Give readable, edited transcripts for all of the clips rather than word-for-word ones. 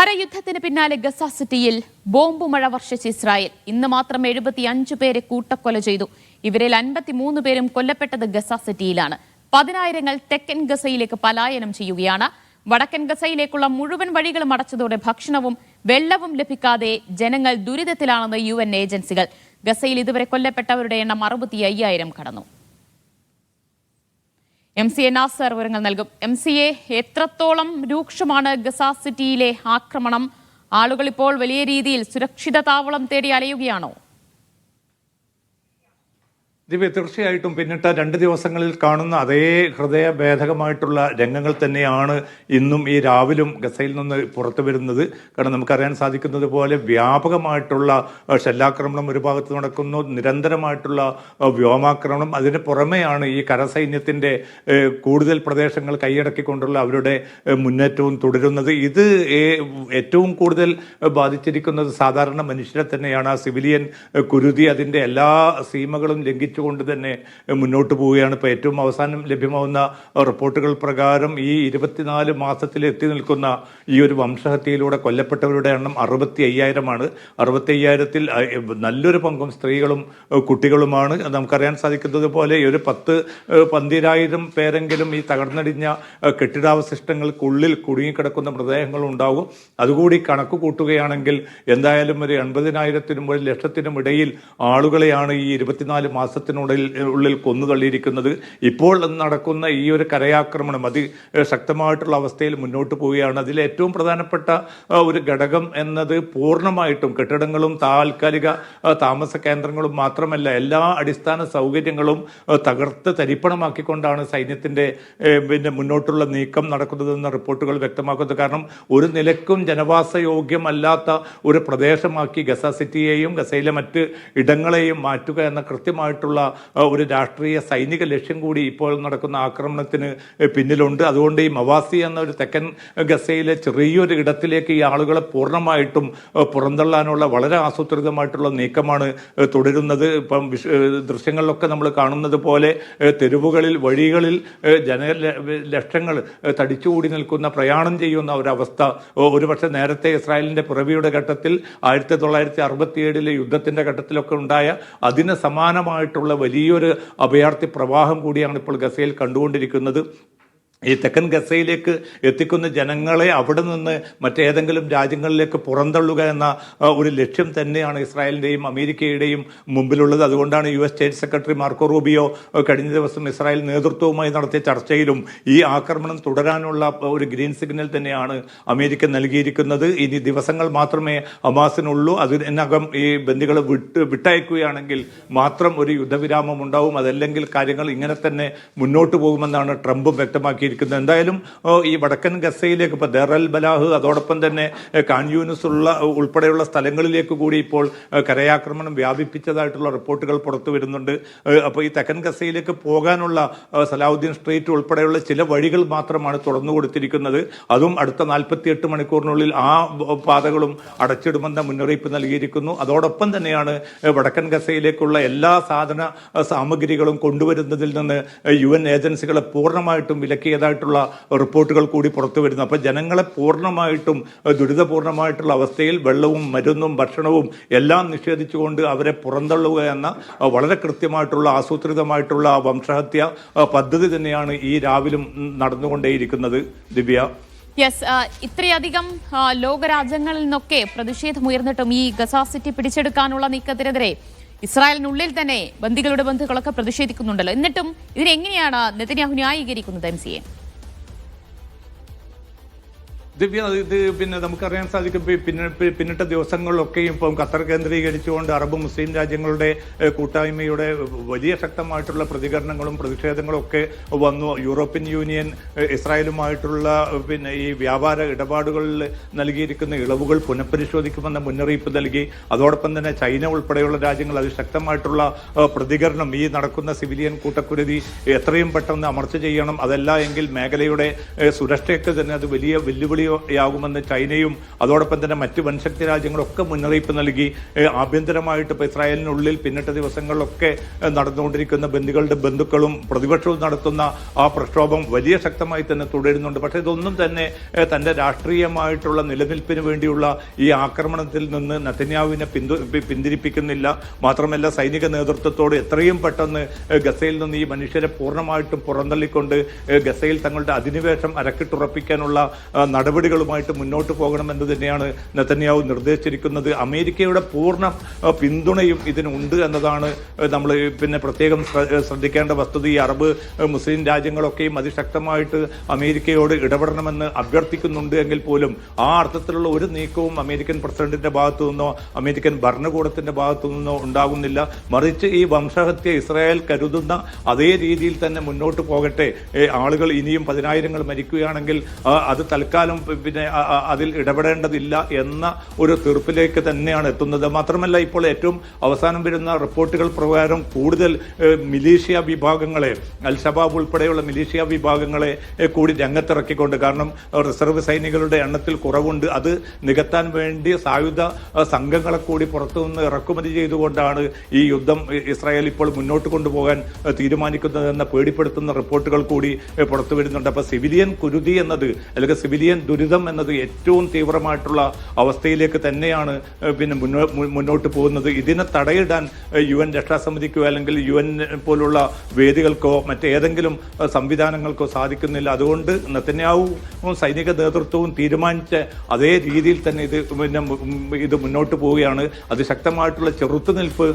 കരയുദ്ധത്തിന് പിന്നാലെ ഗസ സിറ്റിയിൽ ബോംബ് മഴ വർഷിച്ച് ഇസ്രായേൽ. ഇന്ന് മാത്രം 75 പേരെ കൂട്ടക്കൊല ചെയ്തു. ഇവരിൽ 53 പേരും കൊല്ലപ്പെട്ടത് ഗസ സിറ്റിയിലാണ്. 10,000 തെക്കൻ ഗസയിലേക്ക് പലായനം ചെയ്യുകയാണ്. വടക്കൻ ഗസയിലേക്കുള്ള മുഴുവൻ വഴികളും അടച്ചതോടെ ഭക്ഷണവും വെള്ളവും ലഭിക്കാതെ ജനങ്ങൾ ദുരിതത്തിലാണെന്ന് UN ഏജൻസികൾ. ഗസയിൽ ഇതുവരെ കൊല്ലപ്പെട്ടവരുടെ എണ്ണം 65,000 കടന്നു. MCA നാസർ വിവരങ്ങൾ നൽകും. MCA, എത്രത്തോളം രൂക്ഷമാണ് ഗസ സിറ്റിയിലെ ആക്രമണം? ആളുകൾ ഇപ്പോൾ വലിയ രീതിയിൽ സുരക്ഷിത താവളം തേടി അലയുകയാണോ? ദിവ്യ, തീർച്ചയായിട്ടും പിന്നിട്ട 2 ദിവസങ്ങളിൽ കാണുന്ന അതേ ഹൃദയഭേദകമായിട്ടുള്ള രംഗങ്ങൾ തന്നെയാണ് ഇന്നും ഈ രാവിലും ഗസയിൽ നിന്ന് പുറത്തു വരുന്നത്. കാരണം നമുക്കറിയാൻ സാധിക്കുന്നത് പോലെ വ്യാപകമായിട്ടുള്ള ഷെല്ലാക്രമണം ഒരു ഭാഗത്ത് നടക്കുന്നു, നിരന്തരമായിട്ടുള്ള വ്യോമാക്രമണം. അതിന് പുറമെയാണ് ഈ കരസൈന്യത്തിൻ്റെ കൂടുതൽ പ്രദേശങ്ങൾ കൈയടക്കിക്കൊണ്ടുള്ള അവരുടെ മുന്നേറ്റവും തുടരുന്നത്. ഇത് ഏറ്റവും കൂടുതൽ ബാധിച്ചിരിക്കുന്നത് സാധാരണ മനുഷ്യരെ തന്നെയാണ്. ആ സിവിലിയൻ കുരുതി അതിൻ്റെ എല്ലാ സീമകളും ലംഘിച്ചു കൊണ്ട് തന്നെ മുന്നോട്ട് പോവുകയാണ്. ഇപ്പോൾ ഏറ്റവും അവസാനം ലഭ്യമാവുന്ന റിപ്പോർട്ടുകൾ പ്രകാരം ഈ 24 മാസത്തിൽ എത്തി നിൽക്കുന്ന ഈ ഒരു വംശഹത്യയിലൂടെ കൊല്ലപ്പെട്ടവരുടെ എണ്ണം 65,000 65,000-ൽ നല്ലൊരു പങ്കും സ്ത്രീകളും കുട്ടികളുമാണ്. നമുക്കറിയാൻ സാധിക്കുന്നത് പോലെ ഒരു 10,000-12,000 പേരെങ്കിലും ഈ തകർന്നടിഞ്ഞ കെട്ടിടാവശിഷ്ടങ്ങൾക്കുള്ളിൽ കുടുങ്ങിക്കിടക്കുന്ന മൃതദേഹങ്ങൾ ഉണ്ടാകും. അതുകൂടി കണക്ക് കൂട്ടുകയാണെങ്കിൽ എന്തായാലും ഒരു 80,000-നും 1,00,000-നും ഇടയിൽ ആളുകളെയാണ് ഈ 24 മാസത്തിനുള്ളിൽ കൊന്നുതള്ളിയിരിക്കുന്നത്. ഇപ്പോൾ നടക്കുന്ന ഈ ഒരു കരയാക്രമണം അതിശക്തമായിട്ടുള്ള അവസ്ഥയിൽ മുന്നോട്ട് പോവുകയാണ്. അതിൽ ഏറ്റവും പ്രധാനപ്പെട്ട ഒരു ഘടകം എന്നത് പൂർണ്ണമായിട്ടും കെട്ടിടങ്ങളും താൽക്കാലിക താമസ കേന്ദ്രങ്ങളും മാത്രമല്ല, എല്ലാ അടിസ്ഥാന സൗകര്യങ്ങളും തകർത്ത് തരിപ്പണമാക്കിക്കൊണ്ടാണ് സൈന്യത്തിൻ്റെ മുന്നോട്ടുള്ള നീക്കം നടക്കുന്നതെന്ന റിപ്പോർട്ടുകൾ വ്യക്തമാക്കുന്നത്. കാരണം ഒരു നിലക്കും ജനവാസയോഗ്യമല്ലാത്ത ഒരു പ്രദേശമാക്കി ഗസ സിറ്റിയെയും ഗസയിലെ മറ്റ് ഇടങ്ങളെയും മാറ്റുക എന്ന കൃത്യമായിട്ടുള്ള ഒരു രാഷ്ട്രീയ സൈനിക ലക്ഷ്യം കൂടി ഇപ്പോൾ നടക്കുന്ന ആക്രമണത്തിന് പിന്നിലുണ്ട്. അതുകൊണ്ട് ഈ മവാസി എന്ന ഒരു തെക്കൻ ഗസയിലെ ചെറിയൊരു ഇടത്തിലേക്ക് ഈ ആളുകളെ പൂർണ്ണമായിട്ടും പുറന്തള്ളാനുള്ള വളരെ ആസൂത്രിതമായിട്ടുള്ള നീക്കമാണ് തുടരുന്നത്. ഇപ്പം ദൃശ്യങ്ങളിലൊക്കെ നമ്മൾ കാണുന്നത് പോലെ തെരുവുകളിൽ, വഴികളിൽ ജനലക്ഷങ്ങൾ തടിച്ചുകൂടി നിൽക്കുന്ന, പ്രയാണം ചെയ്യുന്ന ഒരവസ്ഥ ഒരുപക്ഷെ നേരത്തെ ഇസ്രായേലിൻ്റെ പിറവിയുടെ ഘട്ടത്തിൽ 1967 യുദ്ധത്തിൻ്റെ ഘട്ടത്തിലൊക്കെ ഉണ്ടായ അതിന് സമാനമായിട്ടുള്ള വലിയൊരു അഭയാർത്ഥി പ്രവാഹം കൂടിയാണ് ഇപ്പോൾ ഗസയിൽ കണ്ടുകൊണ്ടിരിക്കുന്നത്. ഈ തെക്കൻ ഗസയിലേക്ക് എത്തിക്കുന്ന ജനങ്ങളെ അവിടെ നിന്ന് മറ്റേതെങ്കിലും രാജ്യങ്ങളിലേക്ക് പുറന്തള്ളുക എന്ന ഒരു ലക്ഷ്യം തന്നെയാണ് ഇസ്രായേലിൻ്റെയും അമേരിക്കയുടെയും മുമ്പിലുള്ളത്. അതുകൊണ്ടാണ് US state secretary Marco Rubio കഴിഞ്ഞ ദിവസം ഇസ്രായേൽ നേതൃത്വവുമായി നടത്തിയ ചർച്ചയിലും ഈ ആക്രമണം തുടരാനുള്ള ഒരു ഗ്രീൻ സിഗ്നൽ തന്നെയാണ് അമേരിക്ക നൽകിയിരിക്കുന്നത്. ഇനി ദിവസങ്ങൾ മാത്രമേ ഹമാസിനുള്ളൂ. അതിനകം ഈ ബന്ദികളെ വിട്ടയക്കുകയാണെങ്കിൽ മാത്രം ഒരു യുദ്ധവിരാമം ഉണ്ടാവും. അതല്ലെങ്കിൽ കാര്യങ്ങൾ ഇങ്ങനെ തന്നെ മുന്നോട്ട് പോകുമെന്നാണ് ട്രംപും വ്യക്തമാക്കിയിരിക്കുന്നത്. എന്തായാലും ഈ വടക്കൻ ഗസയിലേക്ക് ഇപ്പോൾ ദർ അൽ ബലാഹ്, അതോടൊപ്പം തന്നെ ഖാൻ യൂനിസ് ഉൾപ്പെടെയുള്ള സ്ഥലങ്ങളിലേക്ക് കൂടി ഇപ്പോൾ കരയാക്രമണം വ്യാപിപ്പിച്ചതായിട്ടുള്ള റിപ്പോർട്ടുകൾ പുറത്തു വരുന്നുണ്ട്. അപ്പോൾ ഈ തെക്കൻ ഗസയിലേക്ക് പോകാനുള്ള സലാഹുദ്ദീൻ സ്ട്രീറ്റ് ഉൾപ്പെടെയുള്ള ചില വഴികൾ മാത്രമാണ് തുറന്നു കൊടുത്തിരിക്കുന്നത്. അതും അടുത്ത 48 മണിക്കൂറിനുള്ളിൽ ആ പാതകളും അടച്ചിടുമെന്ന മുന്നറിയിപ്പ് നൽകിയിരിക്കുന്നു. അതോടൊപ്പം തന്നെയാണ് വടക്കൻ ഗസയിലേക്കുള്ള എല്ലാ സാധന സാമഗ്രികളും കൊണ്ടുവരുന്നതിൽ നിന്ന് UN ഏജൻസികളെ പൂർണ്ണമായിട്ടും വിലക്കിയതായിട്ടുള്ള റിപ്പോർട്ടുകൾ കൂടി പുറത്തു വരുന്നു. അപ്പോൾ ജനങ്ങളെ പൂർണ്ണമായിട്ടും ദുരിതപൂർണമായിട്ടുള്ള അവസ്ഥയിൽ വെള്ളവും മരുന്നും ഭക്ഷണവും എല്ലാം നിഷേധിച്ചുകൊണ്ട് അവരെ പുറന്തള്ളുക എന്ന വളരെ കൃത്യമായിട്ടുള്ള ആസൂത്രിതമായിട്ടുള്ള വംശഹത്യ പദ്ധതി തന്നെയാണ് ഈ രാവിലും നടന്നുകൊണ്ടേയിരിക്കുന്നത്. ദിവ്യ, ഇത്രയധികം ലോകരാജ്യങ്ങളിൽ നിന്നൊക്കെ പ്രതിഷേധമുയർന്നിട്ടും ഈ ഗസ സിറ്റി പിടിച്ചെടുക്കാനുള്ള നീക്കത്തിനെതിരെ ഇസ്രായേലിനുള്ളിൽ തന്നെ ബന്ദികളുടെ ബന്ധുക്കളൊക്കെ പ്രതിഷേധിക്കുന്നുണ്ടല്ലോ. എന്നിട്ടും ഇതിനെങ്ങനെയാണ് നെതന്യാഹു ന്യായീകരിക്കുന്നത്? MCA ദിവ്യ, ഇത് നമുക്കറിയാൻ സാധിക്കും പിന്നിട്ട ദിവസങ്ങളിലൊക്കെയും ഇപ്പം ഖത്തർ കേന്ദ്രീകരിച്ചുകൊണ്ട് അറബ് മുസ്ലിം രാജ്യങ്ങളുടെ കൂട്ടായ്മയുടെ വലിയ ശക്തമായിട്ടുള്ള പ്രതികരണങ്ങളും പ്രതിഷേധങ്ങളും ഒക്കെ വന്നു. യൂറോപ്യൻ യൂണിയൻ ഇസ്രായേലുമായിട്ടുള്ള ഈ വ്യാപാര ഇടപാടുകളിൽ നൽകിയിരിക്കുന്ന ഇളവുകൾ പുനഃപരിശോധിക്കുമെന്ന മുന്നറിയിപ്പ് നൽകി. അതോടൊപ്പം തന്നെ ചൈന ഉൾപ്പെടെയുള്ള രാജ്യങ്ങൾ അതിശക്തമായിട്ടുള്ള പ്രതികരണം, ഈ നടക്കുന്ന സിവിലിയൻ കൂട്ടക്കുരുതി എത്രയും പെട്ടെന്ന് അമർച്ച ചെയ്യണം, അതല്ല എങ്കിൽ മേഖലയുടെ സുരക്ഷയ്ക്ക് തന്നെ അത് വലിയ വെല്ലുവിളി വെല്ലുവിളിയാകുമെന്ന് ചൈനയും അതോടൊപ്പം തന്നെ മറ്റ് വൻശക്തി രാജ്യങ്ങളൊക്കെ മുന്നറിയിപ്പ് നൽകി. ആഭ്യന്തരമായിട്ട് ഇപ്പോൾ ഇസ്രായേലിനുള്ളിൽ പിന്നിട്ട ദിവസങ്ങളിലൊക്കെ നടന്നുകൊണ്ടിരിക്കുന്ന ബന്ദികളുടെ ബന്ധുക്കളും പ്രതിപക്ഷവും നടത്തുന്ന ആ പ്രക്ഷോഭം വലിയ ശക്തമായി തന്നെ തുടരുന്നുണ്ട്. പക്ഷേ ഇതൊന്നും തന്നെ തൻ്റെ രാഷ്ട്രീയമായിട്ടുള്ള നിലനിൽപ്പിന് വേണ്ടിയുള്ള ഈ ആക്രമണത്തിൽ നിന്ന് നെതന്യാഹുവിനെ പിന്തിരിപ്പിക്കുന്നില്ല. മാത്രമല്ല സൈനിക നേതൃത്വത്തോട് എത്രയും പെട്ടെന്ന് ഗസയിൽ നിന്ന് ഈ മനുഷ്യരെ പൂർണ്ണമായിട്ടും പുറന്തള്ളിക്കൊണ്ട് ഗസയിൽ തങ്ങളുടെ അധിനിവേശം അരക്കിട്ടുറപ്പിക്കാനുള്ള നടപടികളുമായിട്ട് മുന്നോട്ട് പോകണമെന്ന് തന്നെയാണ് നെതന്യാഹു നിർദ്ദേശിച്ചിരിക്കുന്നത്. അമേരിക്കയുടെ പൂർണ്ണ പിന്തുണയും ഇതിനുണ്ട് എന്നതാണ് നമ്മൾ പിന്നെ പ്രത്യേകം ശ്രദ്ധിക്കേണ്ട വസ്തുത. ഈ അറബ് മുസ്ലിം രാജ്യങ്ങളൊക്കെയും അതിശക്തമായിട്ട് അമേരിക്കയോട് ഇടപെടണമെന്ന് അഭ്യർത്ഥിക്കുന്നുണ്ട് എങ്കിൽ പോലും ആ അർത്ഥത്തിലുള്ള ഒരു നീക്കവും അമേരിക്കൻ പ്രസിഡന്റിന്റെ ഭാഗത്തു നിന്നോ അമേരിക്കൻ ഭരണകൂടത്തിന്റെ ഭാഗത്തു നിന്നോ ഉണ്ടാകുന്നില്ല. മറിച്ച് ഈ വംശഹത്യ ഇസ്രായേൽ കരുതുന്ന അതേ രീതിയിൽ തന്നെ മുന്നോട്ട് പോകട്ടെ, ആളുകൾ ഇനിയും 10,000 മരിക്കുകയാണെങ്കിൽ അത് തൽക്കാലം പിന്നെ അതിൽ ഇടപെടേണ്ടതില്ല എന്ന ഒരു തീർപ്പിലേക്ക് തന്നെയാണ് എത്തുന്നത്. മാത്രമല്ല ഇപ്പോൾ ഏറ്റവും അവസാനം വരുന്ന റിപ്പോർട്ടുകൾ പ്രകാരം കൂടുതൽ മിലീഷ്യ വിഭാഗങ്ങളെ, അൽ ഷബാബ് ഉൾപ്പെടെയുള്ള മിലീഷ്യ വിഭാഗങ്ങളെ കൂടി രംഗത്തിറക്കിക്കൊണ്ട്, കാരണം റിസർവ് സൈനികരുടെ എണ്ണത്തിൽ കുറവുണ്ട്, അത് നികത്താൻ വേണ്ടി സായുധ സംഘങ്ങളെ കൂടി പുറത്തുനിന്ന് ഇറക്കുമതി ചെയ്തുകൊണ്ടാണ് ഈ യുദ്ധം ഇസ്രായേൽ ഇപ്പോൾ മുന്നോട്ട് കൊണ്ടുപോകാൻ തീരുമാനിക്കുന്നതെന്ന പേടിപ്പെടുത്തുന്ന റിപ്പോർട്ടുകൾ കൂടി പുറത്തു വരുന്നുണ്ട്. അപ്പോൾ സിവിലിയൻ കുരുതി എന്നത് അല്ലെങ്കിൽ സിവിലിയൻ ദുരിതം എന്നത് ഏറ്റവും തീവ്രമായിട്ടുള്ള അവസ്ഥയിലേക്ക് തന്നെയാണ് പിന്നെ മുന്നോട്ട് പോകുന്നത്. ഇതിനെ തടയിടാൻ UN രക്ഷാസമിതിക്കോ അല്ലെങ്കിൽ UN പോലുള്ള വേദികൾക്കോ മറ്റേതെങ്കിലും സംവിധാനങ്ങൾക്കോ സാധിക്കുന്നില്ല. അതുകൊണ്ട് നെതന്യാഹുവും സൈനിക നേതൃത്വവും തീരുമാനിച്ച അതേ രീതിയിൽ തന്നെ ഇത് മുന്നോട്ട് പോവുകയാണ്. അതിശക്തമായിട്ടുള്ള ചെറുത്തുനിൽപ്പ്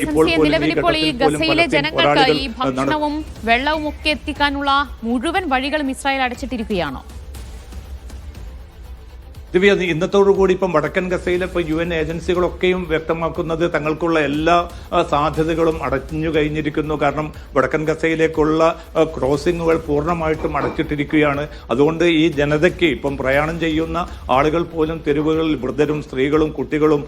ഇപ്പോൾ ഈ ഗസയിലെ ജനങ്ങൾക്ക് ഈ ഭക്ഷണവും വെള്ളവും ഒക്കെ എത്തിക്കാനുള്ള മുഴുവൻ വഴികളും ഇസ്രായേൽ അടച്ചിട്ടിരിക്കുകയാണോ? ദിവ്യ, ഇന്നത്തോടുകൂടി ഇപ്പം വടക്കൻ ഗസയിലെ ഇപ്പോൾ UN ഏജൻസികളൊക്കെയും വ്യക്തമാക്കുന്നത് തങ്ങൾക്കുള്ള എല്ലാ സാധ്യതകളും അടഞ്ഞു കഴിഞ്ഞിരിക്കുന്നു. കാരണം വടക്കൻ ഗസയിലേക്കുള്ള ക്രോസിങ്ങുകൾ പൂർണ്ണമായിട്ടും അടച്ചിട്ടിരിക്കുകയാണ്. അതുകൊണ്ട് ഈ ജനതയ്ക്ക് ഇപ്പം പ്രയാണം ചെയ്യുന്ന ആളുകൾ പോലും തെരുവുകളിൽ വൃദ്ധരും സ്ത്രീകളും കുട്ടികളും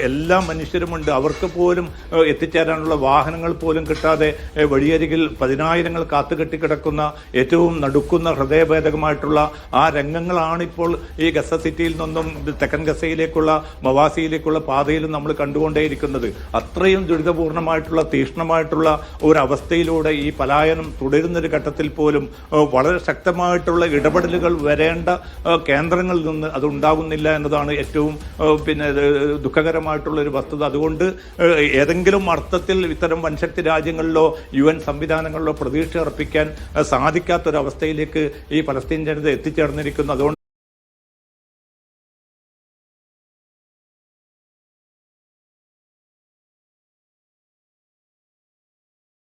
എല്ലാ മനുഷ്യരുമുണ്ട്. അവർക്ക് പോലും എത്തിച്ചേരാനുള്ള വാഹനങ്ങൾ പോലും കിട്ടാതെ വഴിയരികിൽ 10,000 കാത്തുകെട്ടിക്കിടക്കുന്ന ഏറ്റവും നടുക്കുന്ന ഹൃദയഭേദകമായിട്ടുള്ള ആ രംഗങ്ങളാണിപ്പോൾ ഈ ഗസ സിറ്റിയിൽ നിന്നും തെക്കൻ ഗസയിലേക്കുള്ള മവാസിയിലേക്കുള്ള പാതയിലും നമ്മൾ കണ്ടുകൊണ്ടേയിരിക്കുന്നത്. അത്രയും ദുരിതപൂർണമായിട്ടുള്ള തീക്ഷ്ണമായിട്ടുള്ള ഒരു അവസ്ഥയിലൂടെ ഈ പലായനം തുടരുന്നൊരു ഘട്ടത്തിൽ പോലും വളരെ ശക്തമായിട്ടുള്ള ഇടപെടലുകൾ വരേണ്ട കേന്ദ്രങ്ങളിൽ നിന്ന് അത് ഉണ്ടാകുന്നില്ല എന്നതാണ് ഏറ്റവും പിന്നെ ദുഃഖകരമായിട്ടുള്ള ഒരു വസ്തുത. അതുകൊണ്ട് ഏതെങ്കിലും അർത്ഥത്തിൽ ഇത്തരം വൻശക്തി രാജ്യങ്ങളിലോ UN സംവിധാനങ്ങളിലോ പ്രതീക്ഷ അർപ്പിക്കാൻ സാധിക്കാത്തൊരവസ്ഥയിലേക്ക് ഈ പലസ്തീൻ ജനത എത്തിച്ചേർന്നിരിക്കുന്നു. അതുകൊണ്ട്